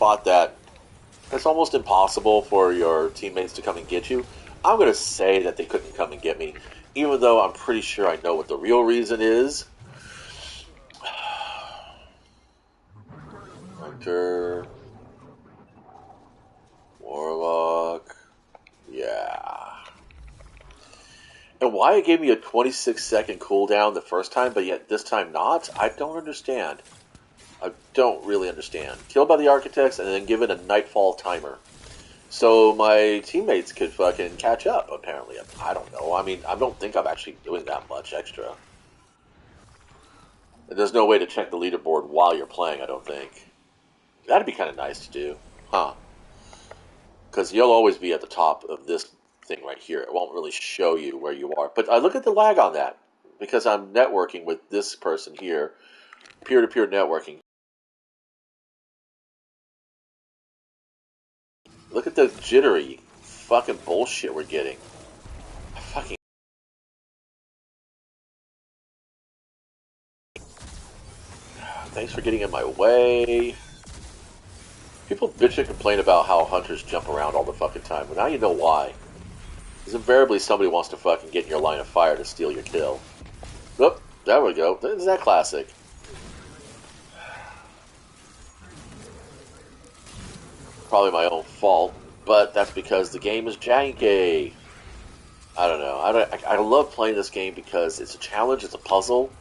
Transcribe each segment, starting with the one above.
spot that it's almost impossible for your teammates to come and get you, I'm going to say that they couldn't come and get me, even though I'm pretty sure I know what the real reason is. Hunter, Warlock, yeah. And why it gave me a 26-second cooldown the first time, but yet this time not, I don't understand. I don't really understand. Killed by the Architects and then given a Nightfall timer. So my teammates could fucking catch up, apparently. I don't know. I mean, I don't think I'm actually doing that much extra. And there's no way to check the leaderboard while you're playing, I don't think. That'd be kind of nice to do. Huh. Because you'll always be at the top of this thing right here. It won't really show you where you are. But I look at the lag on that. Because I'm networking with this person here. Peer-to-peer networking. Look at the jittery fucking bullshit we're getting. Fucking. Thanks for getting in my way. People bitch and complain about how hunters jump around all the fucking time, but now you know why. Because invariably somebody wants to fucking get in your line of fire to steal your kill. Oop, there we go. Isn't that classic? Probably my own fault, but that's because the game is janky. I don't know. I love playing this game because it's a challenge, it's a puzzle.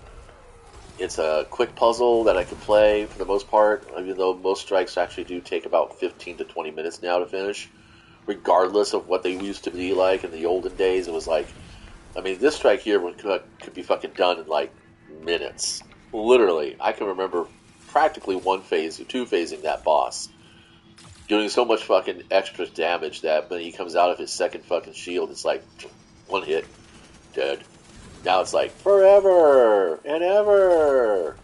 It's a quick puzzle that I can play for the most part, even though most strikes actually do take about 15 to 20 minutes now to finish. Regardless of what they used to be like in the olden days, it was like, I mean, this strike here could be fucking done in like minutes. Literally, I can remember practically one phase or two phasing that boss, doing so much fucking extra damage that when he comes out of his second fucking shield, it's like one hit, dead. Now it's like forever and ever.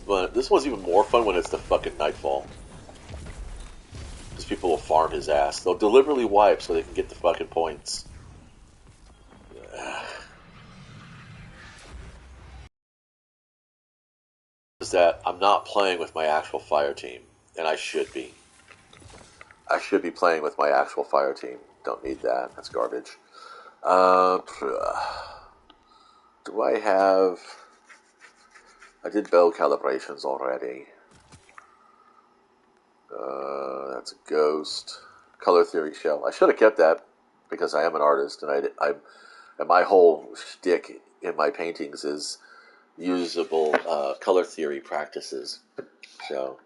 But this one's even more fun when it's the fucking Nightfall. Because people will farm his ass. They'll deliberately wipe so they can get the fucking points. Is that I'm not playing with my actual fire team. And I should be. I should be playing with my actual fire team. Don't need that. That's garbage. Do I have... I did bow calibrations already. That's a ghost. Color theory shell. I should have kept that because I am an artist, and and my whole shtick in my paintings is usable color theory practices. So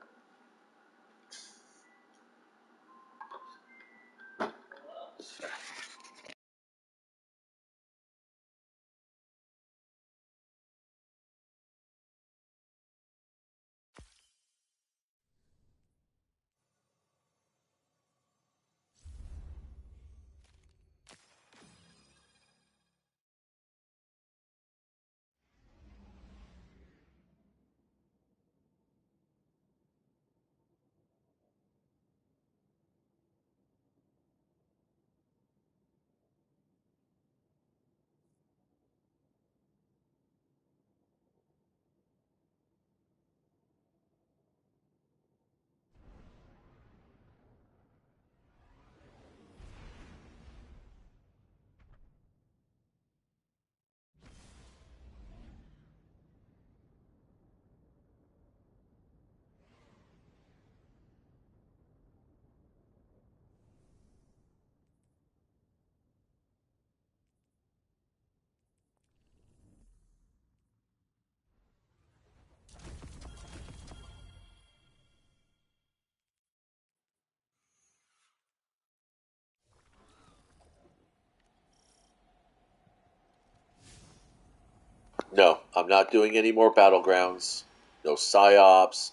no, I'm not doing any more battlegrounds. No psyops.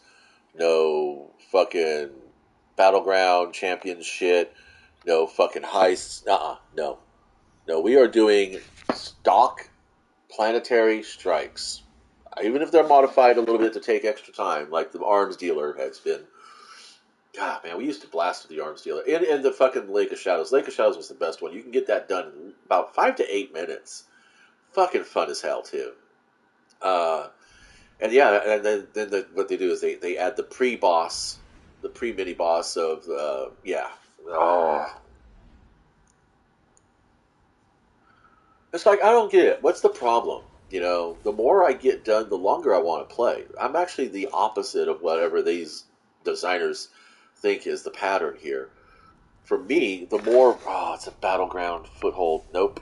No fucking battleground champion shit. No fucking heists. No. No, we are doing stock planetary strikes. Even if they're modified a little bit to take extra time, like the arms dealer has been. God, man, we used to blast with the arms dealer. And the fucking Lake of Shadows. Lake of Shadows was the best one. You can get that done in about 5 to 8 minutes. Fucking fun as hell, too. Uh, And yeah, and what they do is they add the pre mini boss of yeah. Oh, it's like I don't get it. What's the problem? You know, the more I get done, the longer I want to play. I'm actually the opposite of whatever these designers think is the pattern here. For me, the more it's a battleground foothold. Nope,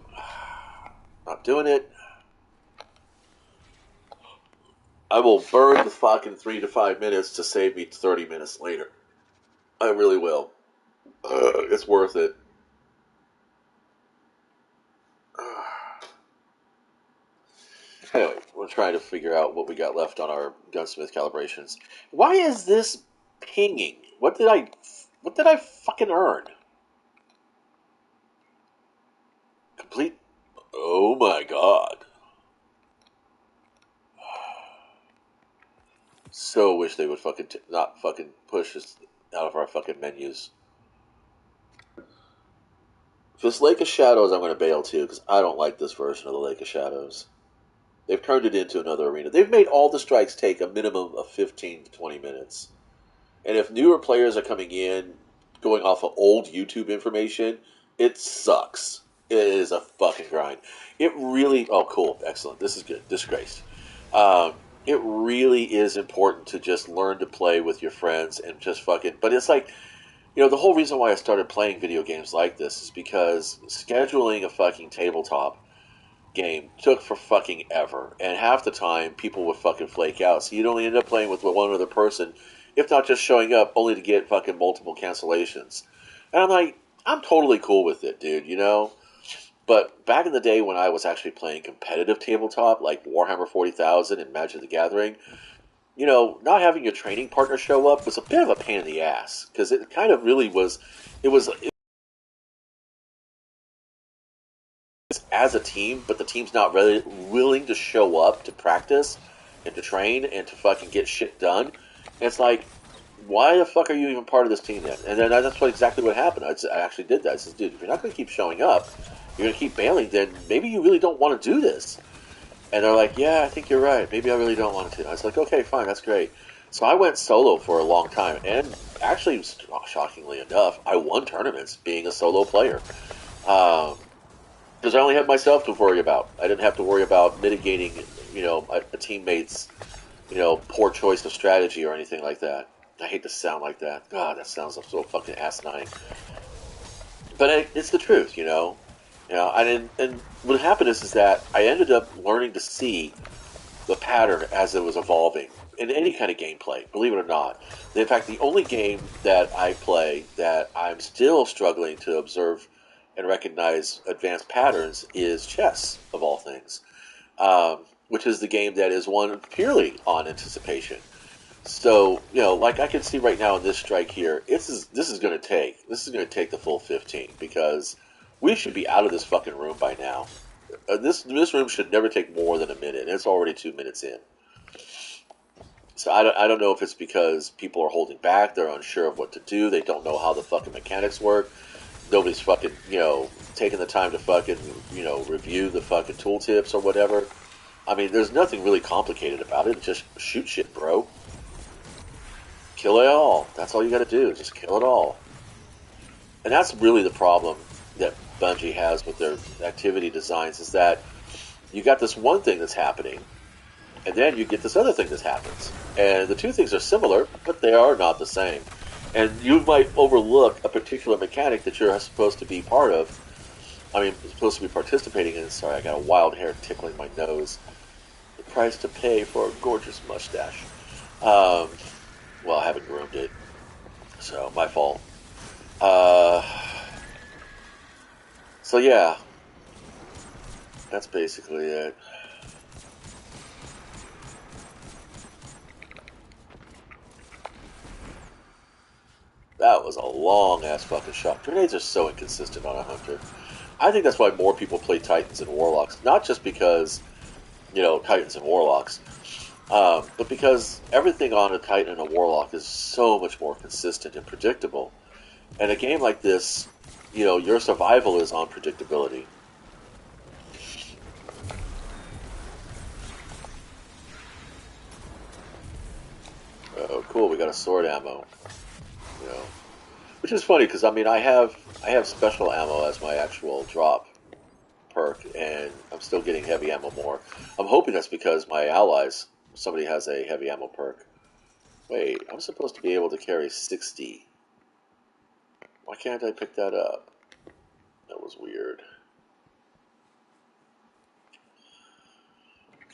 not doing it. I will burn the fucking 3 to 5 minutes to save me 30 minutes later. I really will. It's worth it. Anyway, we're trying to figure out what we got left on our gunsmith calibrations. Why is this pinging? What did I fucking earn? Complete. Oh my god. So wish they would fucking not fucking push us out of our fucking menus. This Lake of Shadows, I'm going to bail too because I don't like this version of the Lake of Shadows. They've turned it into another arena. They've made all the strikes take a minimum of 15 to 20 minutes. And if newer players are coming in, going off of old YouTube information, it sucks. It is a fucking grind. It really. Oh, cool. Excellent. This is good. Disgraced. It really is important to just learn to play with your friends and just fucking. But it's like, the whole reason why I started playing video games like this is because scheduling a fucking tabletop game took for fucking ever, and half the time people would fucking flake out. So you'd only end up playing with one other person, if not just showing up, only to get fucking multiple cancellations. And I'm like, I'm totally cool with it, dude. But back in the day when I was actually playing competitive tabletop, like Warhammer 40,000 and Magic the Gathering, not having your training partner show up was a bit of a pain in the ass because it kind of really was. It was as a team, but the team's not really willing to show up to practice and to train and to fucking get shit done. And it's like, why the fuck are you even part of this team then? And then that's exactly what happened. I actually did that. I said, dude, if you're not going to keep showing up, you're going to keep bailing, then maybe you really don't want to do this. And they're like, yeah, I think you're right. Maybe I really don't want to. I was like, okay, fine, that's great. So I went solo for a long time, and actually, shockingly enough, I won tournaments being a solo player. Because I only had myself to worry about. I didn't have to worry about mitigating, a teammate's, poor choice of strategy or anything like that. I hate to sound like that. God, that sounds so fucking asinine. But it's the truth, and what happened is that I ended up learning to see the pattern as it was evolving in any kind of gameplay, believe it or not. In fact, the only game that I play that I'm still struggling to observe and recognize advanced patterns is chess, of all things, which is the game that is won purely on anticipation. So, like I can see right now in this strike here, this is going to take the full 15 because we should be out of this fucking room by now. This room should never take more than a minute, and it's already 2 minutes in. So I don't know if it's because people are holding back, they're unsure of what to do, they don't know how the fucking mechanics work. Nobody's fucking, taking the time to fucking, review the fucking tooltips or whatever. I mean, there's nothing really complicated about it. Just shoot shit, bro. Kill it all. That's all you gotta do. Just kill it all. And that's really the problem that Bungie has with their activity designs is that you got this one thing that's happening, and then you get this other thing that happens. And the two things are similar, but they are not the same. And you might overlook a particular mechanic that you're supposed to be part of. Supposed to be participating in. Sorry, I got a wild hair tickling my nose. The price to pay for a gorgeous mustache. Well, I haven't groomed it, so my fault. So yeah, that's basically it. That was a long-ass fucking shot. Grenades are so inconsistent on a Hunter. I think that's why more people play Titans and Warlocks. Not just because, Titans and Warlocks, but because everything on a Titan and a Warlock is so much more consistent and predictable. And a game like this, your survival is on predictability. cool, we got a sword ammo. You know, which is funny because I mean I have special ammo as my actual drop perk, and I'm still getting heavy ammo more. I'm hoping that's because my allies, somebody has a heavy ammo perk. Wait, I'm supposed to be able to carry 60. Why can't I pick that up? That was weird.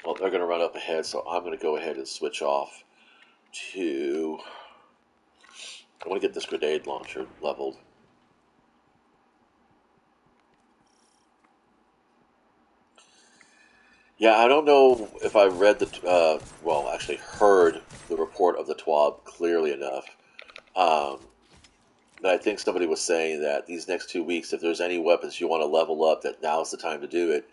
Well, they're going to run up ahead, so I'm going to go ahead and switch off to... I want to get this grenade launcher leveled. Yeah, I don't know if I read the... well, actually heard the report of the TWAB clearly enough. But I think somebody was saying that these next 2 weeks, if there's any weapons you want to level up, that now's the time to do it.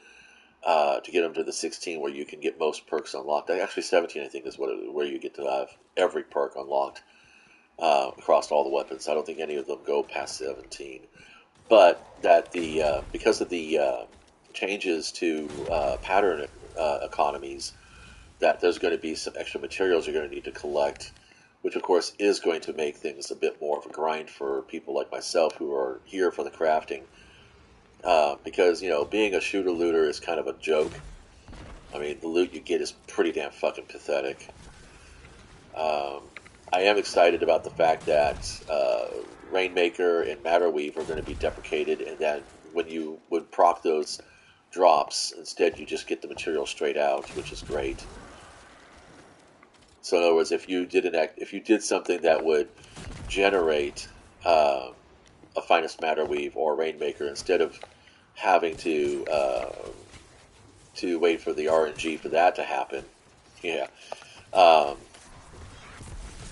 To get them to the 16 where you can get most perks unlocked. Actually, 17 I think is where you get to have every perk unlocked across all the weapons. I don't think any of them go past 17. But that the because of the changes to pattern economies, that there's going to be some extra materials you're going to need to collect, which of course is going to make things a bit more of a grind for people like myself who are here for the crafting. Because, you know, being a shooter-looter is kind of a joke. I mean, the loot you get is pretty damn fucking pathetic. I am excited about the fact that Rainmaker and Matterweave are going to be deprecated, and that when you would proc those drops, instead you just get the material straight out, which is great. So in other words, if you did something that would generate a Finest Matterweave or Rainmaker, instead of having to wait for the RNG for that to happen, yeah,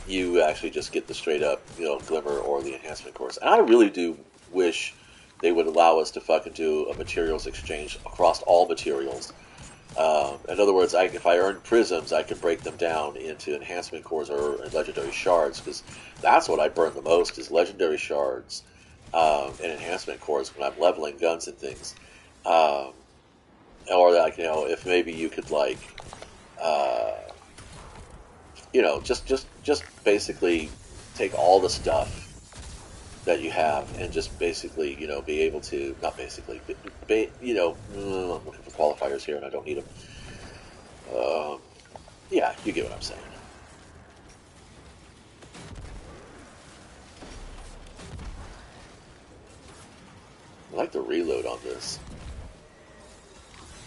you actually just get the straight up, you know, Glimmer or the enhancement course. And I really do wish they would allow us to fucking do a materials exchange across all materials. In other words, if I earn prisms, I can break them down into enhancement cores or legendary shards, because that's what I burn the most is legendary shards and enhancement cores when I'm leveling guns and things. Or like, you know, if maybe you could like, you know, just basically take all the stuff that you have and just basically, you know, be able to, not basically, but you know, I'm looking for qualifiers here and I don't need them. Yeah, you get what I'm saying. I like the reload on this.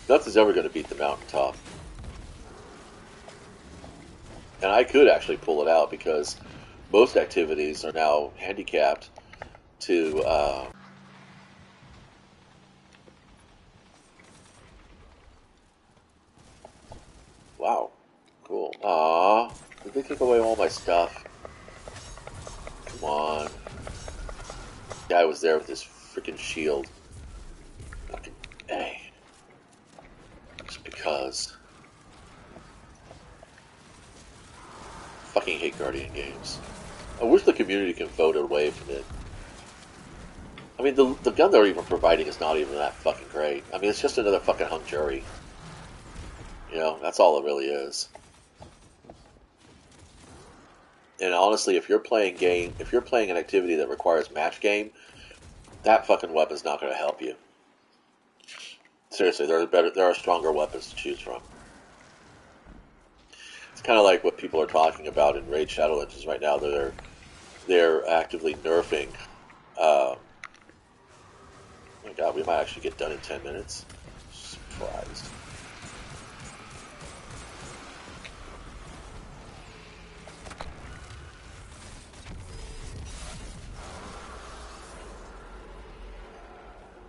Nothing's ever going to beat the mountaintop. And I could actually pull it out because most activities are now handicapped to wow, cool. Aww, did they take away all my stuff? Come on. Guy was there with his freaking shield. Fucking A. Just because. Fucking hate Guardian games. I wish the community can vote away from it. I mean, the gun they're even providing is not even that fucking great. I mean, it's just another fucking hung jury. You know, that's all it really is. And honestly, if you're playing an activity that requires match game, that fucking weapon's not going to help you. Seriously, there are stronger weapons to choose from. It's kind of like what people are talking about in Raid Shadow Legends right now. They're actively nerfing. Oh my god, we might actually get done in 10 minutes. Surprised.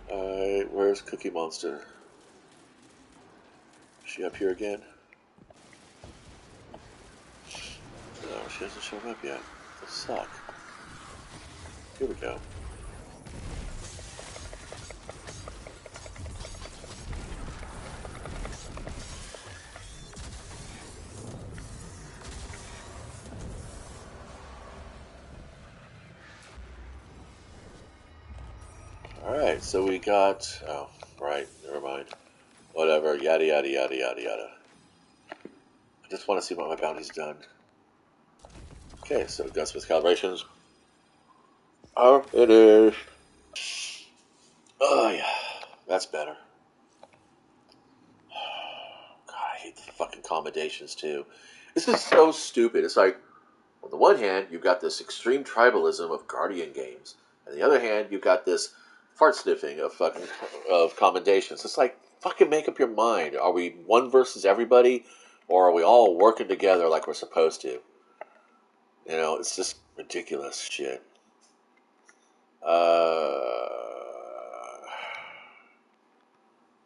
Alright, where's Cookie Monster? Is she up here again? No, she hasn't shown up yet. That suck. Here we go. Alright, so we got... Oh, right, never mind. Whatever, yada yada yada yada yada. I just want to see what my bounty's done. Okay, so gunsmith calibrations. Oh, it is. Oh yeah, that's better. God, I hate the fucking commendations too. This is so stupid. It's like, on the one hand, you've got this extreme tribalism of Guardian games, and on the other hand, you've got this fart sniffing of fucking of commendations. It's like, fucking make up your mind. Are we one versus everybody, or are we all working together like we're supposed to? You know, it's just ridiculous shit.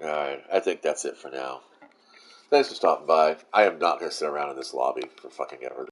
Alright, I think that's it for now. Thanks for stopping by. I am not going to sit around in this lobby for fucking ever.